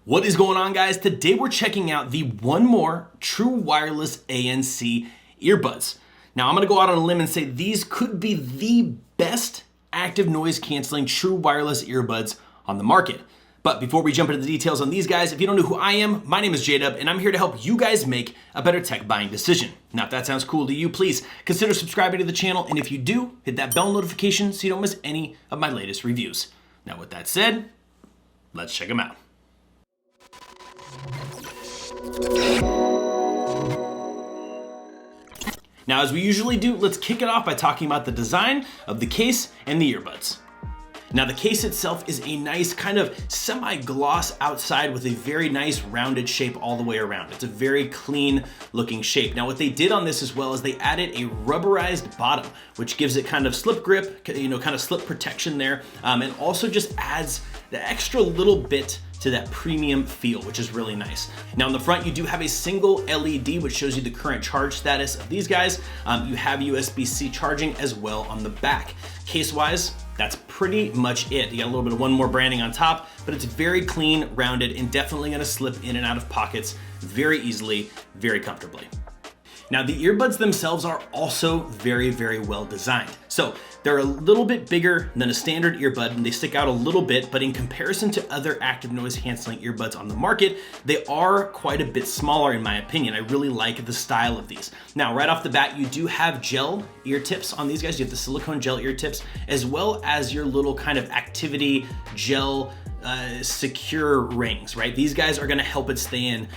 What is going on, guys? Today we're checking out the One More True Wireless ANC earbuds. Now I'm gonna go out on a limb and say these could be the best active noise canceling true wireless earbuds on the market. But before we jump into the details on these guys, if you don't know who I am, my name is JDubb and I'm here to help you guys make a better tech buying decision. Now if that sounds cool to you, please consider subscribing to the channel, and if you do, hit that bell notification so you don't miss any of my latest reviews. Now with that said, let's check them out. Now, as we usually do, let's kick it off by talking about the design of the case and the earbuds. Now, the case itself is a nice kind of semi-gloss outside with a very nice rounded shape all the way around. It's a very clean looking shape. Now, what they did on this as well is they added a rubberized bottom, which gives it kind of slip grip, kind of slip protection there, and also just adds the extra little bit to that premium feel, which is really nice. Now in the front, you do have a single LED, which shows you the current charge status of these guys. You have USB-C charging as well on the back. Case-wise, that's pretty much it. You got a little bit of One More branding on top, but it's very clean, rounded, and definitely gonna slip in and out of pockets very easily, very comfortably. Now the earbuds themselves are also very, very well designed. So they're a little bit bigger than a standard earbud and they stick out a little bit, but in comparison to other active noise canceling earbuds on the market, they are quite a bit smaller in my opinion. I really like the style of these. Now, right off the bat, you do have gel ear tips on these guys. You have the silicone gel ear tips, as well as your little kind of activity gel secure rings, right? These guys are gonna help it stay in.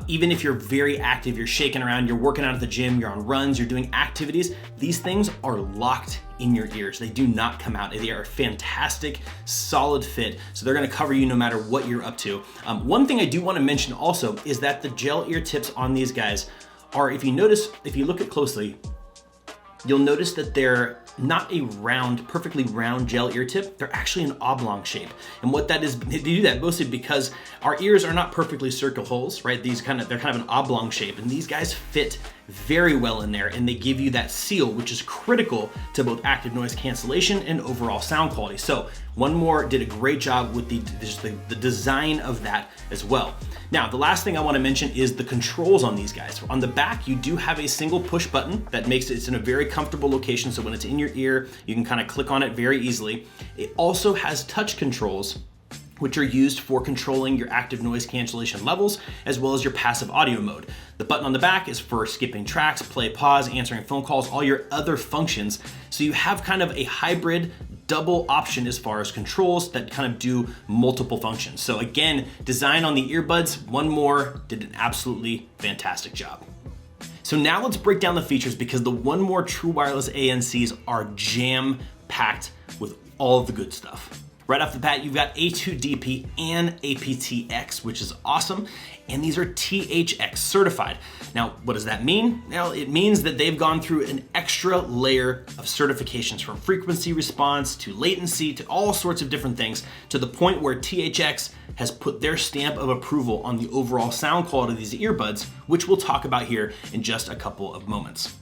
Even if you're very active, you're shaking around, you're working out at the gym, you're on runs, you're doing activities, these things are locked in your ears. They do not come out. They are a fantastic, solid fit. So they're gonna cover you no matter what you're up to. One thing I do wanna mention also is that the gel ear tips on these guys are, if you look at closely, you'll notice that they're not a round, perfectly round gel ear tip. They're actually an oblong shape. And what that is, they do that mostly because our ears are not perfectly circle holes, right? They're kind of an oblong shape, and these guys fit very well in there, and they give you that seal, which is critical to both active noise cancellation and overall sound quality. So One More did a great job with the design of that as well. Now, the last thing I wanna mention is the controls on these guys. On the back, you do have a single push button that makes it's in a very comfortable location. So when it's in your ear, you can kind of click on it very easily. It also has touch controls, which are used for controlling your active noise cancellation levels, as well as your passive audio mode. The button on the back is for skipping tracks, play, pause, answering phone calls, all your other functions. So you have kind of a hybrid double option as far as controls that kind of do multiple functions. So again, design on the earbuds, One More did an absolutely fantastic job. So now let's break down the features, because the One More True Wireless ANCs are jam-packed with all of the good stuff. Right off the bat, you've got A2DP and aptX, which is awesome. And these are THX certified. Now, what does that mean? Well, it means that they've gone through an extra layer of certifications, from frequency response to latency to all sorts of different things, to the point where THX has put their stamp of approval on the overall sound quality of these earbuds, which we'll talk about here in just a couple of moments.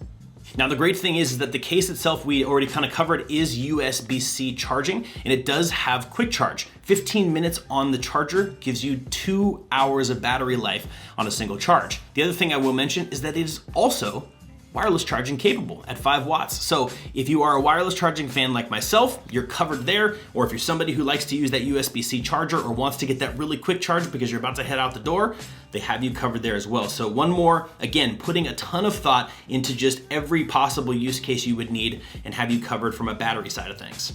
Now, the great thing is that the case itself, we already kind of covered, is USB-C charging, and it does have quick charge. 15 minutes on the charger gives you 2 hours of battery life on a single charge. The other thing I will mention is that it is also wireless charging capable at 5 watts. So if you are a wireless charging fan like myself, you're covered there. Or if you're somebody who likes to use that USB-C charger or wants to get that really quick charge because you're about to head out the door, they have you covered there as well. So One More, again, putting a ton of thought into just every possible use case you would need and have you covered from a battery side of things.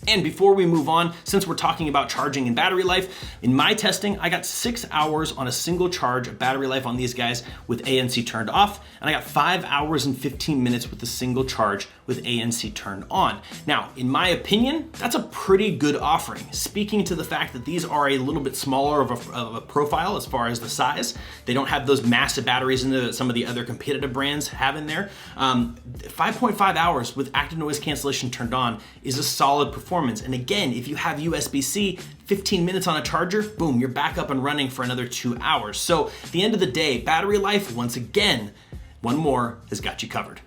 And before we move on, since we're talking about charging and battery life, in my testing, I got 6 hours on a single charge of battery life on these guys with ANC turned off, and I got 5 hours and 15 minutes with a single charge with ANC turned on. Now, in my opinion, that's a pretty good offering. Speaking to the fact that these are a little bit smaller of a profile as far as the size, they don't have those massive batteries in there that some of the other competitive brands have in there. 5.5 hours with active noise cancellation turned on is a solid performance. And again, if you have USB-C, 15 minutes on a charger, boom, you're back up and running for another 2 hours. So at the end of the day, battery life, once again, One More has got you covered.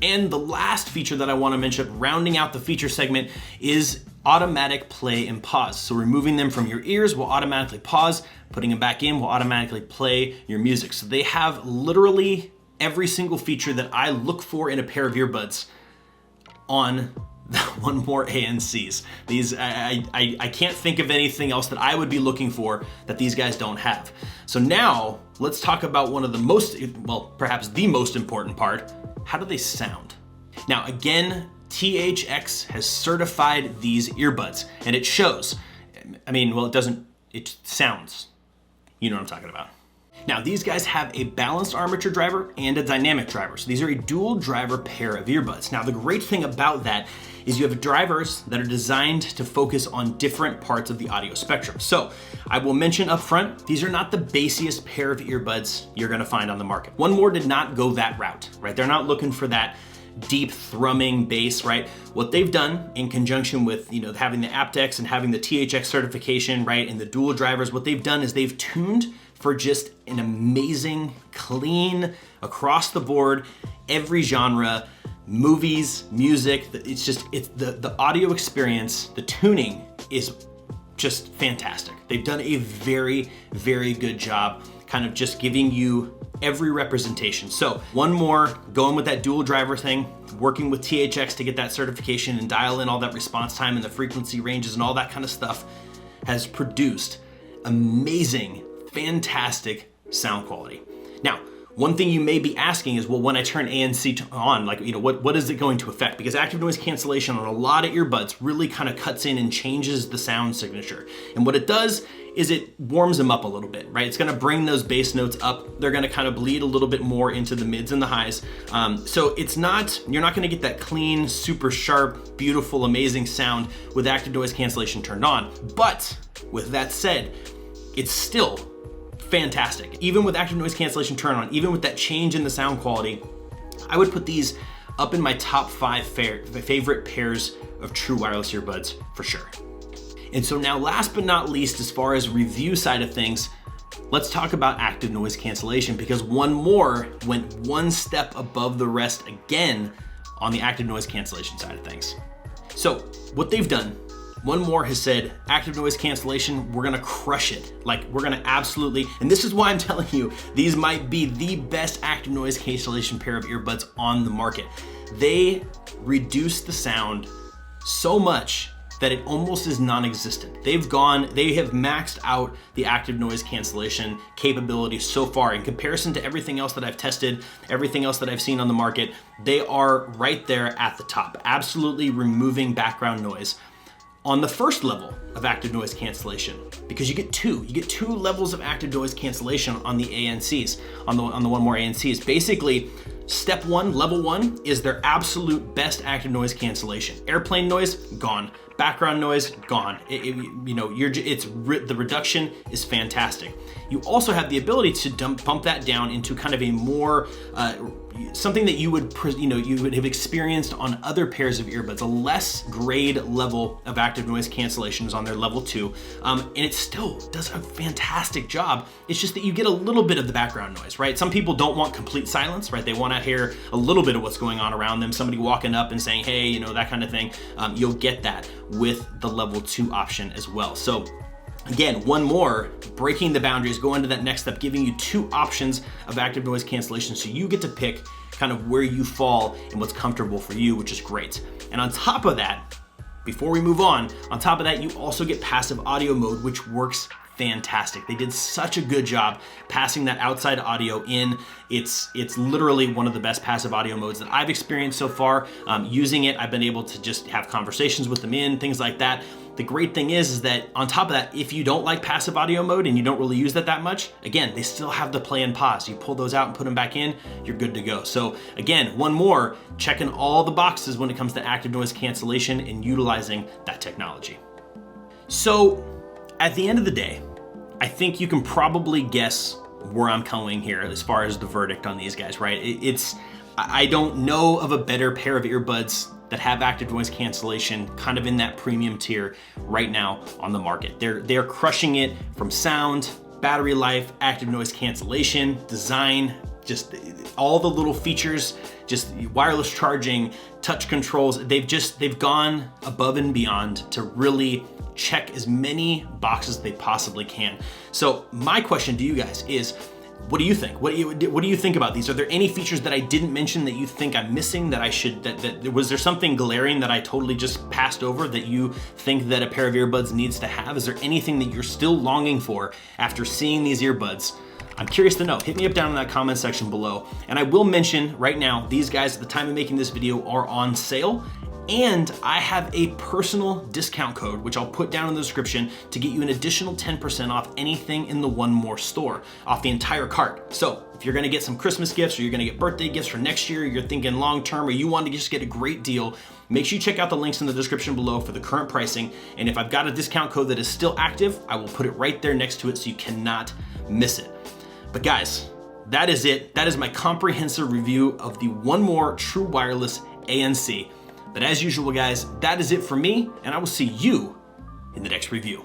And the last feature that I want to mention, rounding out the feature segment, is automatic play and pause. So removing them from your ears will automatically pause, putting them back in will automatically play your music. So they have literally every single feature that I look for in a pair of earbuds on the One More ANCs. These, I can't think of anything else that I would be looking for that these guys don't have. So now let's talk about one of the most, well, perhaps the most important part. How do they sound? Now again, THX has certified these earbuds and it shows. I mean, well, it sounds, you know what I'm talking about. Now these guys have a balanced armature driver and a dynamic driver. So these are a dual driver pair of earbuds. Now the great thing about that is you have drivers that are designed to focus on different parts of the audio spectrum. So I will mention up front, these are not the bassiest pair of earbuds you're gonna find on the market. One More did not go that route, right? They're not looking for that deep thrumming bass, right? What they've done in conjunction with, you know, having the aptX and having the THX certification, right, and the dual drivers, what they've done is they've tuned for just an amazing, clean, across the board, every genre, movies, music, it's the audio experience, the tuning is just fantastic. They've done a very, very good job kind of just giving you every representation. So One More, going with that dual driver thing, working with THX to get that certification and dial in all that response time and the frequency ranges and all that kind of stuff, has produced amazing, fantastic sound quality. Now, one thing you may be asking is, well, when I turn ANC on, like, you know, what is it going to affect? Because active noise cancellation on a lot of earbuds really kind of cuts in and changes the sound signature. And what it does is it warms them up a little bit, right? It's gonna bring those bass notes up. They're gonna kind of bleed a little bit more into the mids and the highs. So you're not gonna get that clean, super sharp, beautiful, amazing sound with active noise cancellation turned on. But with that said, it's still fantastic. Even with active noise cancellation turned on, even with that change in the sound quality, I would put these up in my top 5 favorite pairs of true wireless earbuds for sure. And so now, last but not least, as far as review side of things, let's talk about active noise cancellation, because One More went one step above the rest again on the active noise cancellation side of things. So what they've done, One More has said, active noise cancellation, we're gonna crush it. Like, we're gonna absolutely, and this is why I'm telling you, these might be the best active noise cancellation pair of earbuds on the market. They reduce the sound so much that it almost is non-existent. They have maxed out the active noise cancellation capability so far. In comparison to everything else that I've tested, everything else that I've seen on the market, they are right there at the top, absolutely removing background noise on the first level of active noise cancellation, because you get two levels of active noise cancellation on the ANCs, on the One More ANCs. Basically, step one, level one, is their absolute best active noise cancellation. Airplane noise, gone. Background noise, gone. The reduction is fantastic. You also have the ability to bump that down into kind of a more, something that you would have experienced on other pairs of earbuds. A less grade level of active noise cancellation is on their level 2, and it still does a fantastic job. It's just that you get a little bit of the background noise, right? Some people don't want complete silence, right? They want to hear a little bit of what's going on around them, somebody walking up and saying, hey, you know, that kind of thing. You'll get that with the level 2 option as well. So again, One More, breaking the boundaries, going to that next step, giving you 2 options of active noise cancellation, so you get to pick kind of where you fall and what's comfortable for you, which is great. And on top of that, before we move on top of that, you also get passive audio mode, which works fantastic. They did such a good job passing that outside audio in. It's literally one of the best passive audio modes that I've experienced so far. Using it, I've been able to just have conversations with them in, things like that. The great thing is that on top of that, if you don't like passive audio mode and you don't really use that much, again, they still have the play and pause. You pull those out and put them back in, you're good to go. So again, One More, checking all the boxes when it comes to active noise cancellation and utilizing that technology. So at the end of the day, I think you can probably guess where I'm going here as far as the verdict on these guys, right? I don't know of a better pair of earbuds that have active noise cancellation kind of in that premium tier right now on the market. They're crushing it from sound, battery life, active noise cancellation, design, just all the little features, just wireless charging, touch controls, they've gone above and beyond to really check as many boxes as they possibly can. So my question to you guys is, what do you think? What do you think about these? Are there any features that I didn't mention that you think I'm missing, that I should, was there something glaring that I totally just passed over that you think that a pair of earbuds needs to have? Is there anything that you're still longing for after seeing these earbuds? I'm curious to know. Hit me up down in that comment section below. And I will mention right now, these guys at the time of making this video are on sale. And I have a personal discount code, which I'll put down in the description, to get you an additional 10% off anything in the One More store, off the entire cart. So if you're gonna get some Christmas gifts, or you're gonna get birthday gifts for next year, you're thinking long-term, or you want to just get a great deal, make sure you check out the links in the description below for the current pricing. And if I've got a discount code that is still active, I will put it right there next to it so you cannot miss it. But guys, that is it. That is my comprehensive review of the One More True Wireless ANC. But as usual, guys, that is it for me, and I will see you in the next review.